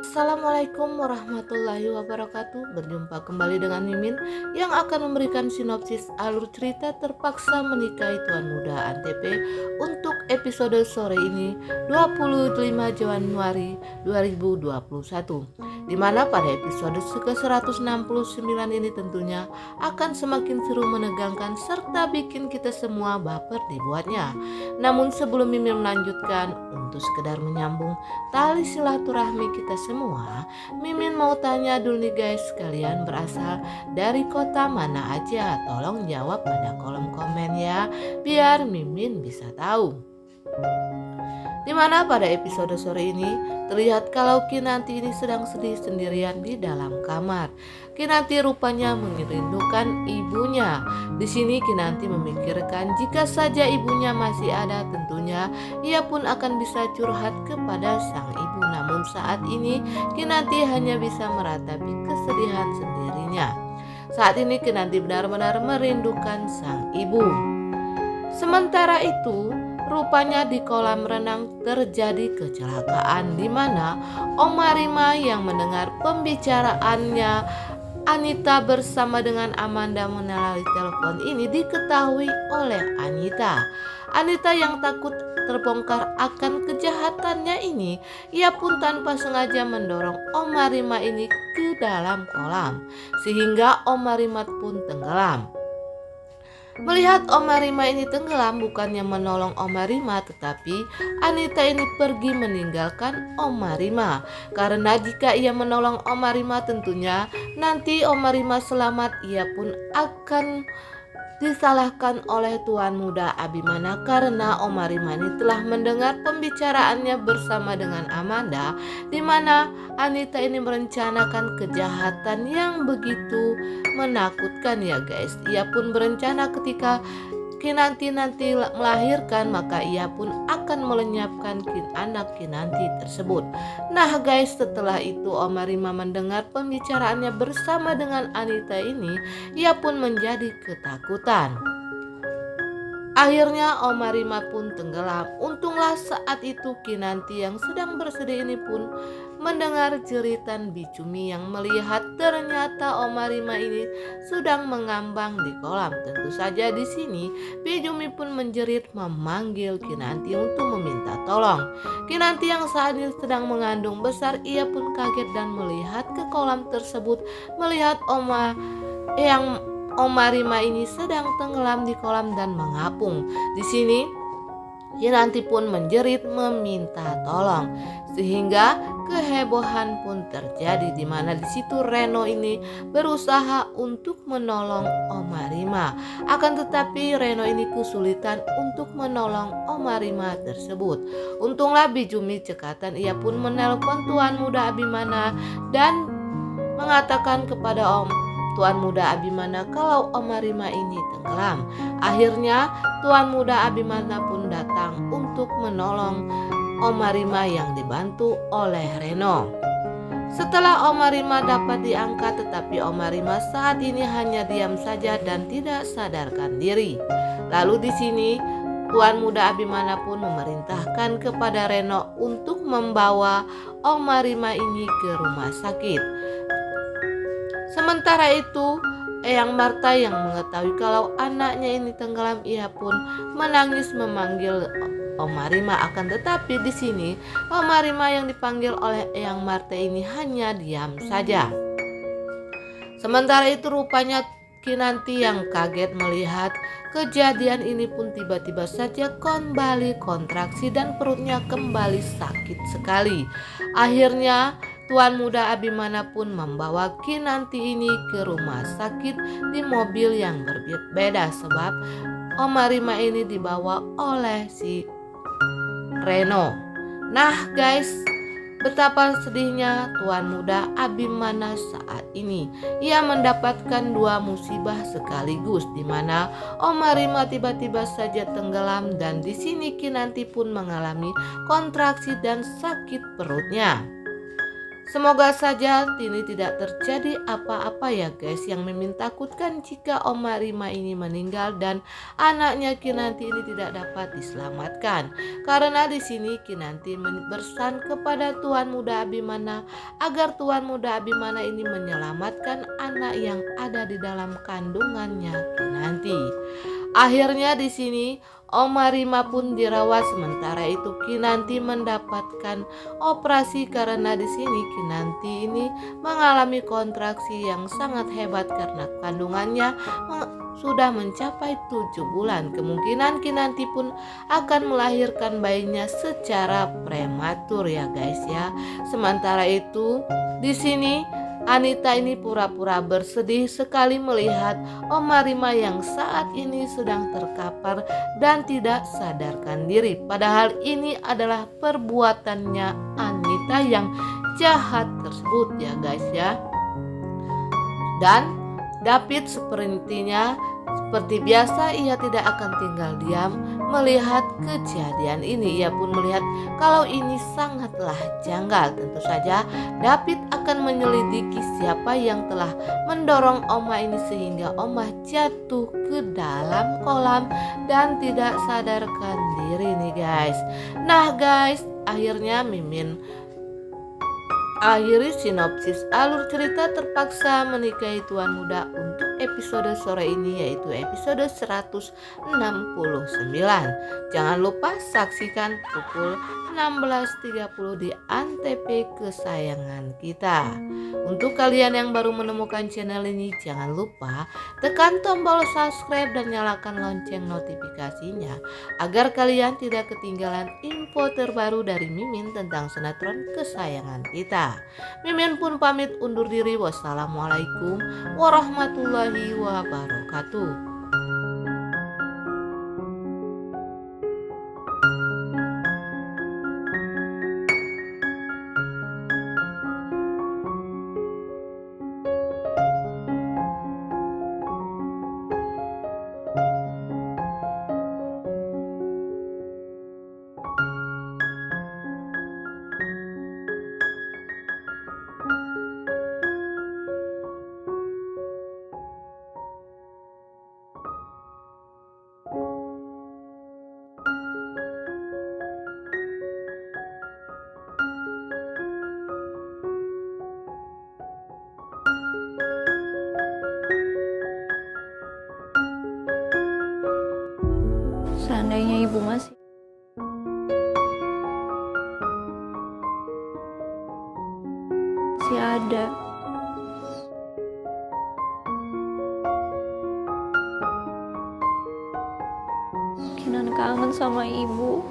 Assalamualaikum warahmatullahi wabarakatuh. Berjumpa kembali dengan Mimin yang akan memberikan sinopsis alur cerita Terpaksa Menikahi Tuan Muda Antp untuk episode sore ini 25 Januari 2021, di mana pada episode ke-169 ini tentunya akan semakin seru, menegangkan, serta bikin kita semua baper dibuatnya. Namun sebelum Mimin melanjutkan, untuk sekedar menyambung tali silaturahmi kita semua, Mimin mau tanya dulu nih guys, kalian berasal dari kota mana aja? Tolong jawab pada kolom komen ya, biar Mimin bisa tahu. Dimana pada episode sore ini terlihat kalau Kinanti ini sedang sedih sendirian di dalam kamar. Kinanti rupanya merindukan ibunya. Di sini Kinanti memikirkan jika saja ibunya masih ada, tentunya ia pun akan bisa curhat kepada sang ibu. Namun saat ini Kinanti hanya bisa meratapi kesedihan sendirinya. Saat ini Kinanti benar-benar merindukan sang ibu. Sementara itu, rupanya di kolam renang terjadi kecelakaan, di mana Oma Rima yang mendengar pembicaraannya Anita bersama dengan Amanda melalui telepon ini diketahui oleh Anita. Anita yang takut terbongkar akan kejahatannya ini, ia pun tanpa sengaja mendorong Oma Rima ini ke dalam kolam, sehingga Oma Rima pun tenggelam. Melihat Oma Rima ini tenggelam, bukannya menolong Oma Rima, tetapi Anita ini pergi meninggalkan Oma Rima. Karena jika ia menolong Oma Rima, tentunya nanti Oma Rima selamat, ia pun akan disalahkan oleh Tuan Muda Abimana karena Oma Rima ini telah mendengar pembicaraannya bersama dengan Amanda, di mana Anita ini merencanakan kejahatan yang begitu menakutkan ya guys. Ia pun berencana ketika Kinanti nanti melahirkan, maka ia pun akan melenyapkan anak Kinanti tersebut. Nah guys, setelah itu Oma Rima mendengar pembicaraannya bersama dengan Anita ini, ia pun menjadi ketakutan. Akhirnya Oma Rima pun tenggelam. Untunglah saat itu Kinanti yang sedang bersedih ini pun mendengar jeritan Bicumi yang melihat ternyata Oma Rima ini sedang mengambang di kolam. Tentu saja di sini Bicumi pun menjerit memanggil Kinanti untuk meminta tolong. Kinanti yang saat ini sedang mengandung besar, ia pun kaget dan melihat ke kolam tersebut, melihat Oma Rima ini sedang tenggelam di kolam dan mengapung. Di sini Kinanti pun menjerit meminta tolong, sehingga kehebohan pun terjadi, di mana di situ Reno ini berusaha untuk menolong Oma Rima. Akan tetapi Reno ini kesulitan untuk menolong Oma Rima tersebut. Untunglah Bijumi cekatan, ia pun menelpon Tuan Muda Abimana dan mengatakan kepada Tuan Muda Abimana kalau Oma Rima ini tenggelam. Akhirnya Tuan Muda Abimana pun datang untuk menolong Oma Rima yang dibantu oleh Reno. Setelah Oma Rima dapat diangkat, tetapi Oma Rima saat ini hanya diam saja dan tidak sadarkan diri. Lalu di sini Tuan Muda Abimana pun memerintahkan kepada Reno untuk membawa Oma Rima ini ke rumah sakit. Sementara itu, Eyang Marta yang mengetahui kalau anaknya ini tenggelam, ia pun menangis memanggil Oma Rima. Akan tetapi di sini Oma Rima yang dipanggil oleh Eyang Marta ini hanya diam saja. Sementara itu rupanya Kinanti yang kaget melihat kejadian ini pun tiba-tiba saja kembali kontraksi dan perutnya kembali sakit sekali. Akhirnya Tuan Muda Abimana pun membawa Kinanti ini ke rumah sakit di mobil yang berbeda, sebab Oma Rima ini dibawa oleh si Reno. Nah guys, betapa sedihnya Tuan Muda Abimana saat ini. Ia mendapatkan dua musibah sekaligus, di mana Oma Rima tiba-tiba saja tenggelam dan di sini Kinanti pun mengalami kontraksi dan sakit perutnya. Semoga saja ini tidak terjadi apa-apa ya guys, yang Mimin takutkan jika Oma Rima ini meninggal dan anaknya Kinanti ini tidak dapat diselamatkan. Karena di sini Kinanti berpesan kepada Tuan Muda Abimana agar Tuan Muda Abimana ini menyelamatkan anak yang ada di dalam kandungannya Kinanti. Akhirnya di sini Oma Rima pun dirawat, sementara itu Kinanti mendapatkan operasi karena di sini Kinanti ini mengalami kontraksi yang sangat hebat karena kandungannya sudah mencapai 7 bulan. Kemungkinan Kinanti pun akan melahirkan bayinya secara prematur ya guys ya. Sementara itu di sini Anita ini pura-pura bersedih sekali melihat Oma Rima yang saat ini sedang terkapar dan tidak sadarkan diri. Padahal ini adalah perbuatannya Anita yang jahat tersebut ya guys ya. Dan David seperti biasa ia tidak akan tinggal diam melihat kejadian ini. Ia pun melihat kalau ini sangatlah janggal. Tentu saja David akan menyelidiki siapa yang telah mendorong Oma ini sehingga Oma jatuh ke dalam kolam dan tidak sadarkan diri nih guys. Nah guys, akhirnya Mimin akhiri sinopsis alur cerita Terpaksa Menikahi Tuan Muda untuk episode sore ini, yaitu episode 169. Jangan lupa saksikan pukul 16.30 di Antv kesayangan kita. Untuk kalian yang baru menemukan channel ini, jangan lupa tekan tombol subscribe dan nyalakan lonceng notifikasinya agar kalian tidak ketinggalan info terbaru dari Mimin tentang sinetron kesayangan kita. Mimin pun pamit undur diri. Wassalamualaikum warahmatullahi wabarakatuh. Seandainya ibu masih ada, Kinan kangen sama ibu.